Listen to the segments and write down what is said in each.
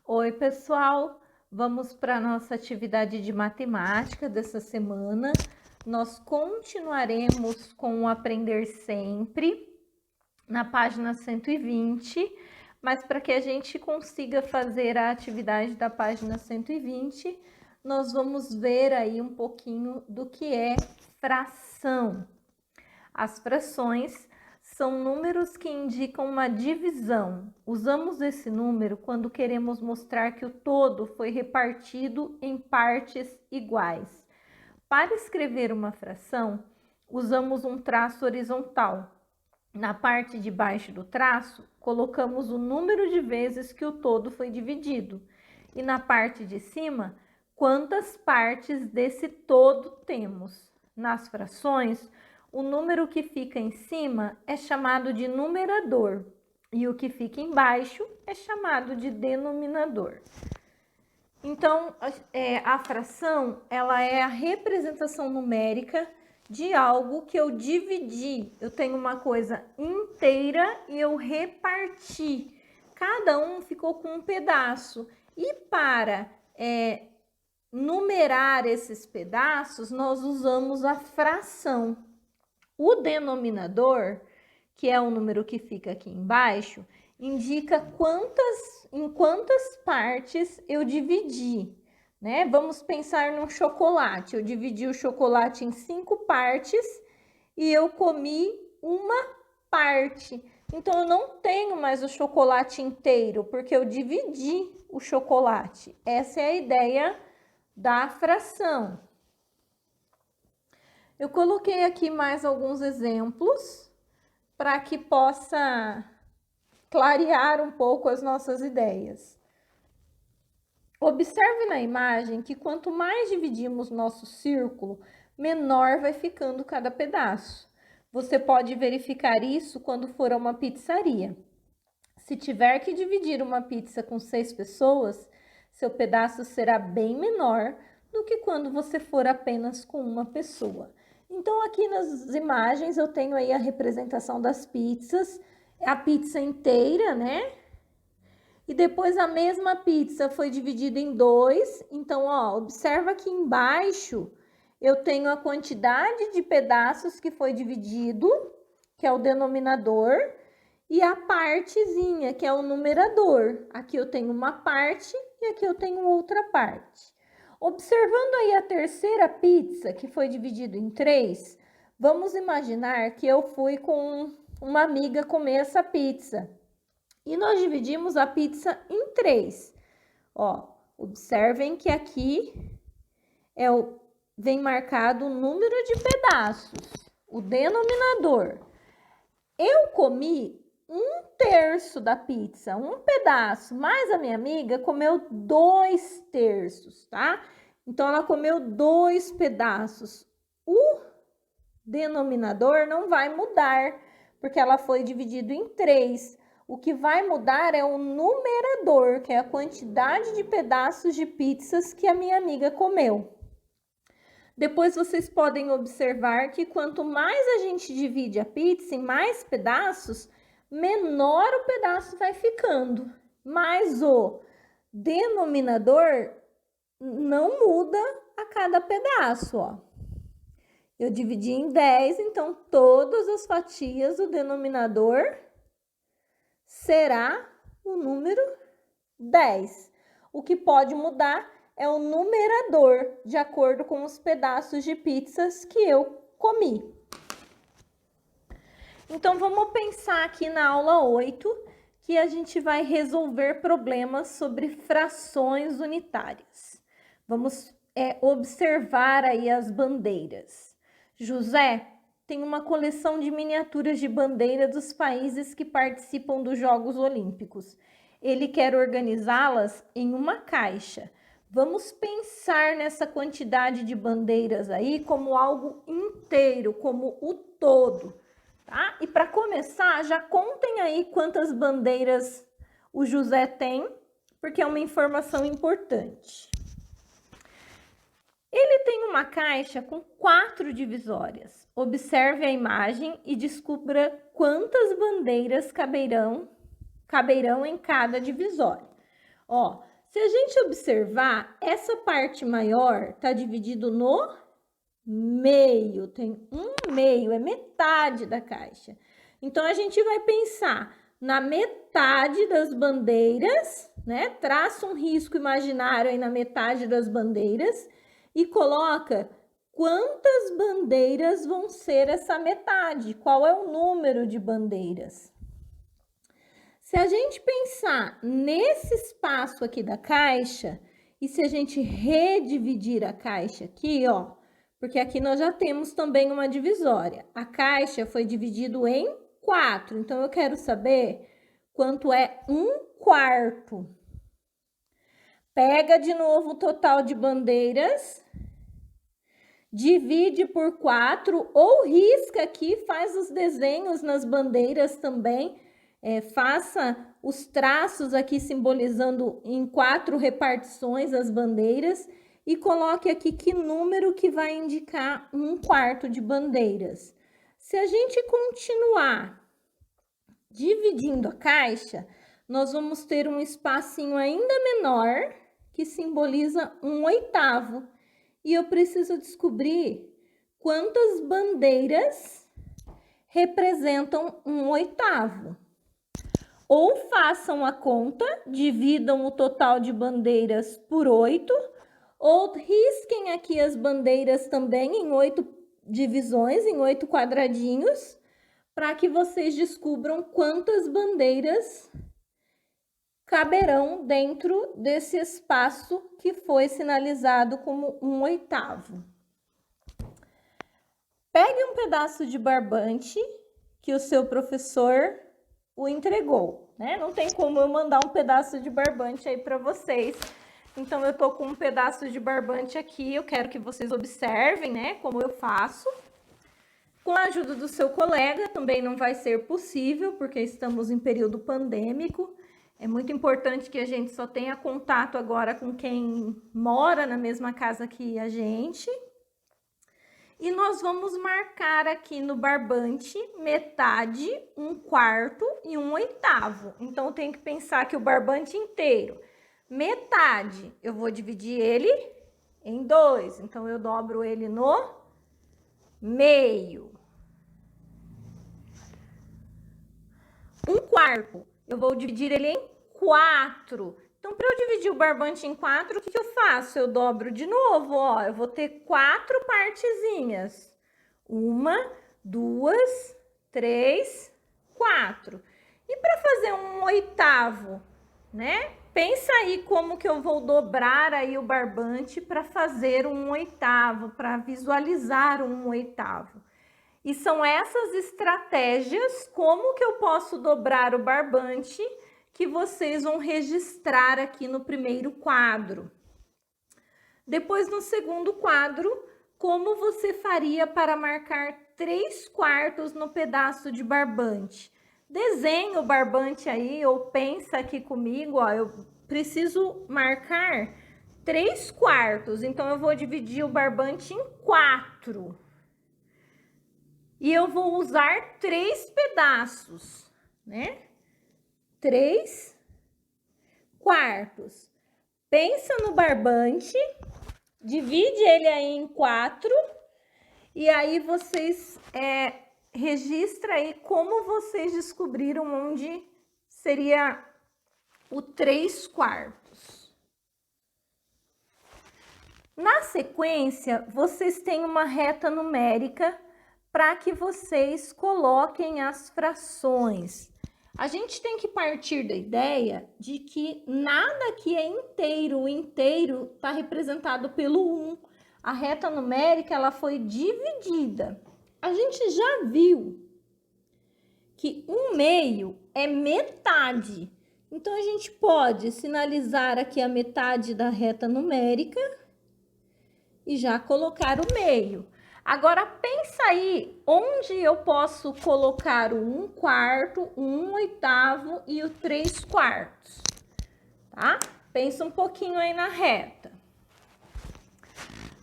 Oi, pessoal! Vamos para a nossa atividade de matemática dessa semana. Nós continuaremos com o Aprender Sempre na página 120, mas para que a gente consiga fazer a atividade da página 120, nós vamos ver aí um pouquinho do que é fração. As frações são números que indicam uma divisão. Usamos esse número quando queremos mostrar que o todo foi repartido em partes iguais. Para escrever uma fração, usamos um traço horizontal. Na parte de baixo do traço, colocamos o número de vezes que o todo foi dividido. E na parte de cima, quantas partes desse todo temos. Nas frações, o número que fica em cima é chamado de numerador e o que fica embaixo é chamado de denominador. Então, a fração, ela é a representação numérica de algo que eu dividi. Eu tenho uma coisa inteira e eu reparti. Cada um ficou com um pedaço. E para numerar esses pedaços, nós usamos a fração. O denominador, que é o número que fica aqui embaixo, indica em quantas partes eu dividi, né? Vamos pensar num chocolate. Eu dividi o chocolate em 5 partes e eu comi uma parte. Então, eu não tenho mais o chocolate inteiro, porque eu dividi o chocolate. Essa é a ideia da fração. Eu coloquei aqui mais alguns exemplos para que possa clarear um pouco as nossas ideias. Observe na imagem que quanto mais dividimos nosso círculo, menor vai ficando cada pedaço. Você pode verificar isso quando for a uma pizzaria. Se tiver que dividir uma pizza com 6 pessoas, seu pedaço será bem menor do que quando você for apenas com uma pessoa. Então, aqui nas imagens eu tenho aí a representação das pizzas, a pizza inteira, né? E depois a mesma pizza foi dividida em 2. Então, ó, observa aqui embaixo eu tenho a quantidade de pedaços que foi dividido, que é o denominador, e a partezinha, que é o numerador. Aqui eu tenho uma parte e aqui eu tenho outra parte. Observando aí a terceira pizza, que foi dividida em 3, vamos imaginar que eu fui com uma amiga comer essa pizza. E nós dividimos a pizza em 3. Ó, observem que aqui vem marcado o número de pedaços, o denominador. Eu comi 1/3 da pizza, um pedaço, mas a minha amiga comeu 2/3, tá? Então, ela comeu 2 pedaços. O denominador não vai mudar, porque ela foi dividido em 3. O que vai mudar é o numerador, que é a quantidade de pedaços de pizzas que a minha amiga comeu. Depois vocês podem observar que quanto mais a gente divide a pizza em mais pedaços, menor o pedaço vai ficando. Mas o denominador não muda a cada pedaço, ó. Eu dividi em 10, então todas as fatias do denominador será o número 10. O que pode mudar é o numerador, de acordo com os pedaços de pizzas que eu comi. Então, vamos pensar aqui na aula 8, que a gente vai resolver problemas sobre frações unitárias. Vamos observar aí as bandeiras. José tem uma coleção de miniaturas de bandeira dos países que participam dos Jogos Olímpicos. Ele quer organizá-las em uma caixa. Vamos pensar nessa quantidade de bandeiras aí como algo inteiro, como o todo, tá? E para começar, já contem aí quantas bandeiras o José tem, porque é uma informação importante. Ele tem uma caixa com 4 divisórias. Observe a imagem e descubra quantas bandeiras caberão em cada divisória. Ó, Se a gente observar, essa parte maior está dividido no meio, tem um meio, é metade da caixa. Então, a gente vai pensar na metade das bandeiras, né? Traça um risco imaginário aí na metade das bandeiras e coloca quantas bandeiras vão ser essa metade, qual é o número de bandeiras. Se a gente pensar nesse espaço aqui da caixa, e se a gente redividir a caixa aqui, ó, porque aqui nós já temos também uma divisória. A caixa foi dividido em 4, então eu quero saber quanto é 1/4. Pega de novo o total de bandeiras, divide por 4, ou risca aqui, faz os desenhos nas bandeiras também, faça os traços aqui simbolizando em 4 repartições as bandeiras e coloque aqui que número que vai indicar 1/4 de bandeiras. Se a gente continuar dividindo a caixa, nós vamos ter um espacinho ainda menor que simboliza 1/8. E eu preciso descobrir quantas bandeiras representam 1/8. Ou façam a conta, dividam o total de bandeiras por 8, ou risquem aqui as bandeiras também em 8 divisões, em 8 quadradinhos, para que vocês descubram quantas bandeiras caberão dentro desse espaço que foi sinalizado como 1/8. Pegue um pedaço de barbante que o seu professor o entregou, né? Não tem como eu mandar um pedaço de barbante aí para vocês. Então, eu tô com um pedaço de barbante aqui, eu quero que vocês observem, né, como eu faço. Com a ajuda do seu colega, também não vai ser possível, porque estamos em período pandêmico. É muito importante que a gente só tenha contato agora com quem mora na mesma casa que a gente. E nós vamos marcar aqui no barbante metade, 1/4 e 1/8. Então, eu tenho que pensar que o barbante inteiro, metade, eu vou dividir ele em 2. Então, eu dobro ele no meio. 1/4, eu vou dividir ele em 4. Então, para eu dividir o barbante em 4, o que eu faço? Eu dobro de novo, ó. Eu vou ter 4 partezinhas. 1, 2, 3, 4. E para fazer 1/8, né? Pensa aí como que eu vou dobrar aí o barbante para fazer 1/8, para visualizar 1/8. E são essas estratégias, como que eu posso dobrar o barbante, que vocês vão registrar aqui no primeiro quadro. Depois, no segundo quadro, como você faria para marcar 3/4 no pedaço de barbante? Desenha o barbante aí, ou pensa aqui comigo, ó, eu preciso marcar 3/4, então eu vou dividir o barbante em 4. E eu vou usar 3 pedaços, né? 3/4. Pensa no barbante, divide ele aí em 4 e aí vocês registra aí como vocês descobriram onde seria o 3/4. Na sequência, vocês têm uma reta numérica para que vocês coloquem as frações. A gente tem que partir da ideia de que nada aqui é inteiro, o inteiro está representado pelo 1. A reta numérica, ela foi dividida. A gente já viu que 1/2 é metade. Então, a gente pode sinalizar aqui a metade da reta numérica e já colocar o meio. Agora, pensa aí onde eu posso colocar o 1/4, o 1/8 e o 3/4, tá? Pensa um pouquinho aí na reta.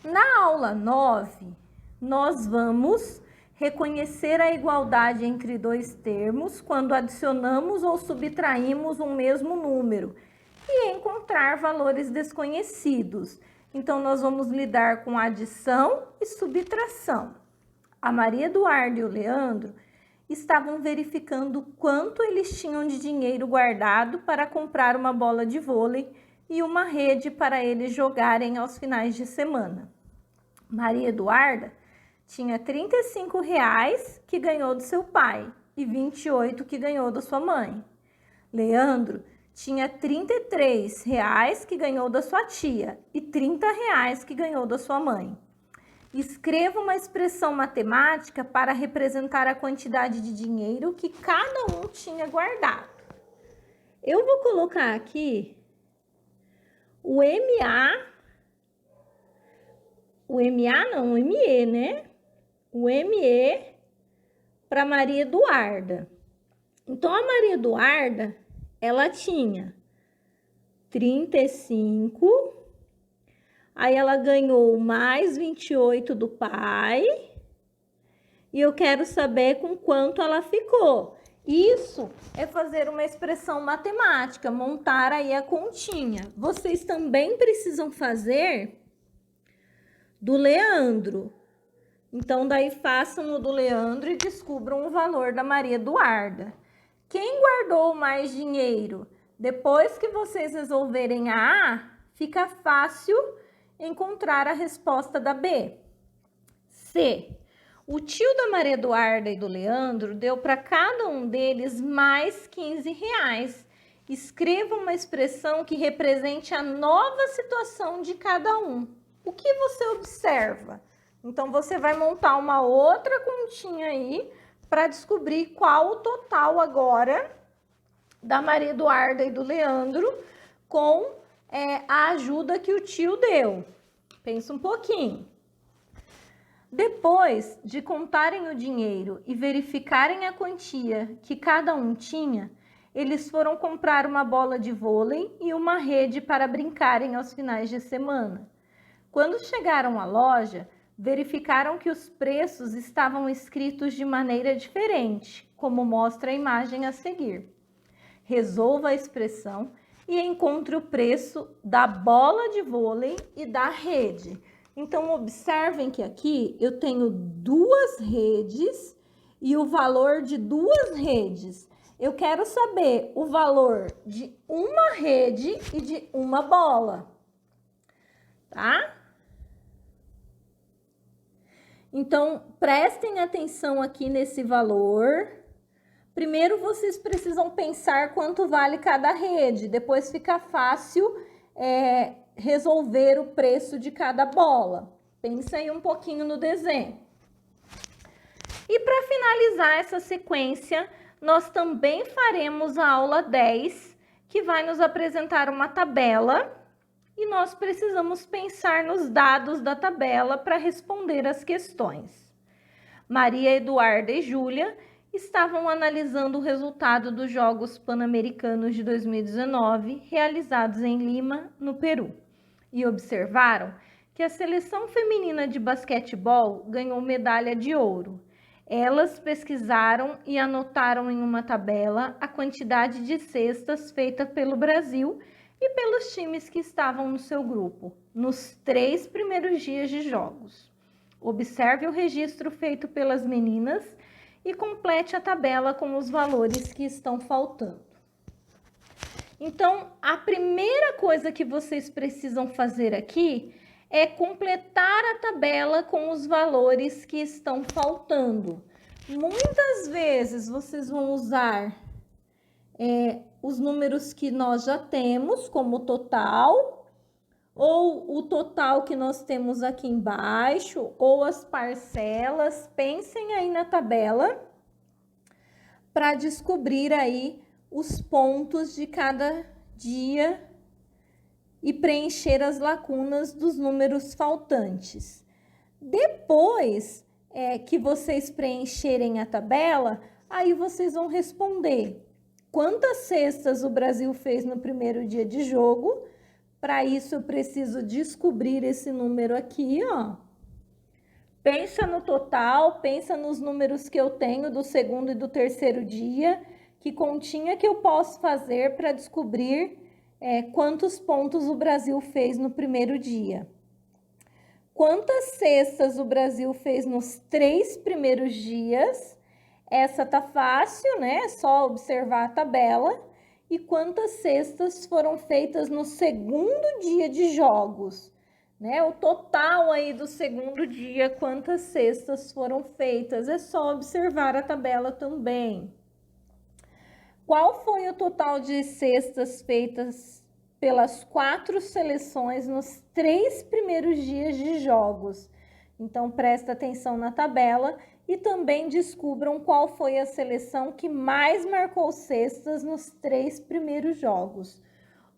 Na aula 9, nós vamos reconhecer a igualdade entre dois termos quando adicionamos ou subtraímos um mesmo número. e encontrar valores desconhecidos. Então, nós vamos lidar com adição e subtração. A Maria Eduarda e o Leandro estavam verificando quanto eles tinham de dinheiro guardado para comprar uma bola de vôlei e uma rede para eles jogarem aos finais de semana. Maria Eduarda tinha R$ 35 que ganhou do seu pai e 28 que ganhou da sua mãe. Leandro tinha R$ 33 que ganhou da sua tia e R$ 30 que ganhou da sua mãe. Escreva uma expressão matemática para representar a quantidade de dinheiro que cada um tinha guardado. Eu vou colocar aqui o ME, né? O ME para Maria Eduarda. Então, a Maria Eduarda, ela tinha 35, aí ela ganhou mais 28 do pai, e eu quero saber com quanto ela ficou. Isso é fazer uma expressão matemática, montar aí a continha. Vocês também precisam fazer do Leandro. Então, daí façam o do Leandro e descubram o valor da Maria Eduarda. Quem guardou mais dinheiro? Depois que vocês resolverem a A, fica fácil encontrar a resposta da B. C. O tio da Maria Eduarda e do Leandro deu para cada um deles mais R$ 15. Escreva uma expressão que represente a nova situação de cada um. O que você observa? Então, você vai montar uma outra continha aí para descobrir qual o total agora da Maria Eduarda e do Leandro com a ajuda que o tio deu. Pensa um pouquinho. Depois de contarem o dinheiro e verificarem a quantia que cada um tinha, eles foram comprar uma bola de vôlei e uma rede para brincarem aos finais de semana. Quando chegaram à loja, verificaram que os preços estavam escritos de maneira diferente, como mostra a imagem a seguir. Resolva a expressão e encontre o preço da bola de vôlei e da rede. Então, observem que aqui eu tenho duas redes e o valor de duas redes. Eu quero saber o valor de uma rede e de uma bola, tá? Então, prestem atenção aqui nesse valor. Primeiro, vocês precisam pensar quanto vale cada rede. Depois fica fácil resolver o preço de cada bola. Pensa aí um pouquinho no desenho. E para finalizar essa sequência, nós também faremos a aula 10, que vai nos apresentar uma tabela. E nós precisamos pensar nos dados da tabela para responder as questões. Maria Eduarda e Júlia estavam analisando o resultado dos Jogos Pan-Americanos de 2019, realizados em Lima, no Peru, e observaram que a seleção feminina de basquetebol ganhou medalha de ouro. Elas pesquisaram e anotaram em uma tabela a quantidade de cestas feita pelo Brasil e pelos times que estavam no seu grupo, nos 3 primeiros dias de jogos. Observe o registro feito pelas meninas e complete a tabela com os valores que estão faltando. Então, a primeira coisa que vocês precisam fazer aqui é completar a tabela com os valores que estão faltando. Muitas vezes vocês vão usar os números que nós já temos como total, ou o total que nós temos aqui embaixo, ou as parcelas. Pensem aí na tabela para descobrir aí os pontos de cada dia e preencher as lacunas dos números faltantes. Depois que vocês preencherem a tabela, aí vocês vão responder quantas cestas o Brasil fez no primeiro dia de jogo. Para isso, eu preciso descobrir esse número aqui, ó. Pensa no total, pensa nos números que eu tenho do segundo e do terceiro dia, que continha que eu posso fazer para descobrir quantos pontos o Brasil fez no primeiro dia. Quantas cestas o Brasil fez nos 3 primeiros dias? Essa tá fácil, né? É só observar a tabela. E quantas cestas foram feitas no segundo dia de jogos? Né? O total aí do segundo dia, quantas cestas foram feitas? É só observar a tabela também. Qual foi o total de cestas feitas pelas 4 seleções nos 3 primeiros dias de jogos? Então, presta atenção na tabela e também descubram qual foi a seleção que mais marcou cestas nos 3 primeiros jogos.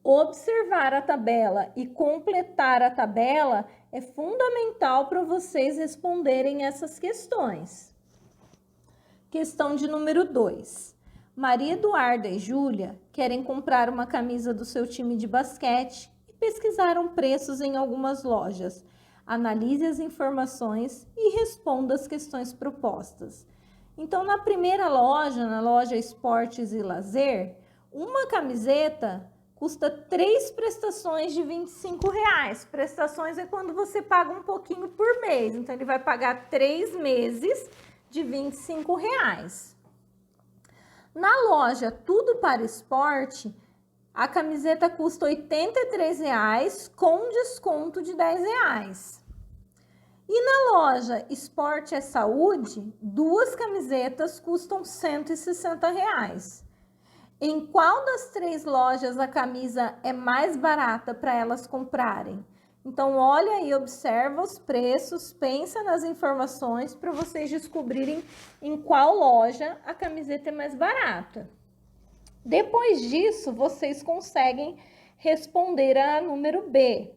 Observar a tabela e completar a tabela é fundamental para vocês responderem essas questões. Questão de número 2. Maria Eduarda e Júlia querem comprar uma camisa do seu time de basquete e pesquisaram preços em algumas lojas. Analise as informações e responda as questões propostas. Então, na primeira loja, na loja Esportes e Lazer, uma camiseta custa 3 prestações de R$25. Prestações é quando você paga um pouquinho por mês. Então, ele vai pagar 3 meses de R$25. Na loja Tudo para Esporte, a camiseta custa R$83 com desconto de R$10. E na loja Esporte é Saúde, 2 camisetas custam R$160. Em qual das 3 lojas a camisa é mais barata para elas comprarem? Então, olha e observa os preços, pensa nas informações para vocês descobrirem em qual loja a camiseta é mais barata. Depois disso, vocês conseguem responder a número B.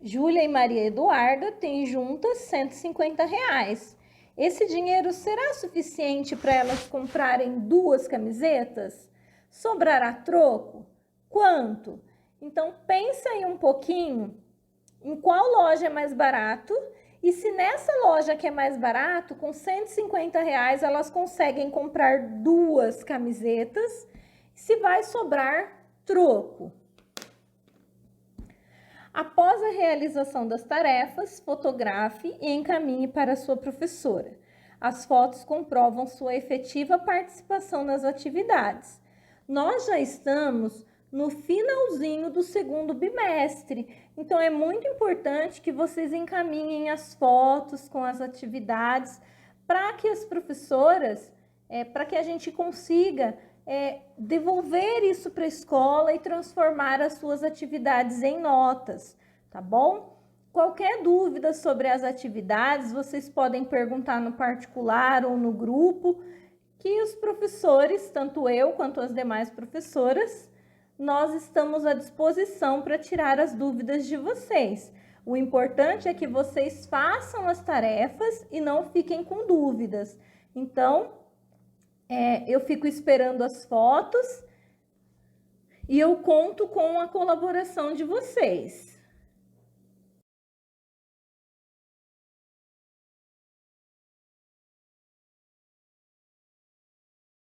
Júlia e Maria Eduarda têm juntas R$150. Esse dinheiro será suficiente para elas comprarem 2 camisetas? Sobrará troco? Quanto? Então, pensa aí um pouquinho em qual loja é mais barato e se nessa loja que é mais barato, com R$150, elas conseguem comprar 2 camisetas, se vai sobrar troco. Após a realização das tarefas, fotografe e encaminhe para a sua professora. As fotos comprovam sua efetiva participação nas atividades. Nós já estamos no finalzinho do segundo bimestre, então é muito importante que vocês encaminhem as fotos com as atividades para que as professoras, para que a gente consiga devolver isso para a escola e transformar as suas atividades em notas, tá bom? Qualquer dúvida sobre as atividades, vocês podem perguntar no particular ou no grupo, que os professores, tanto eu quanto as demais professoras, nós estamos à disposição para tirar as dúvidas de vocês. O importante é que vocês façam as tarefas e não fiquem com dúvidas. Então, eu fico esperando as fotos e eu conto com a colaboração de vocês.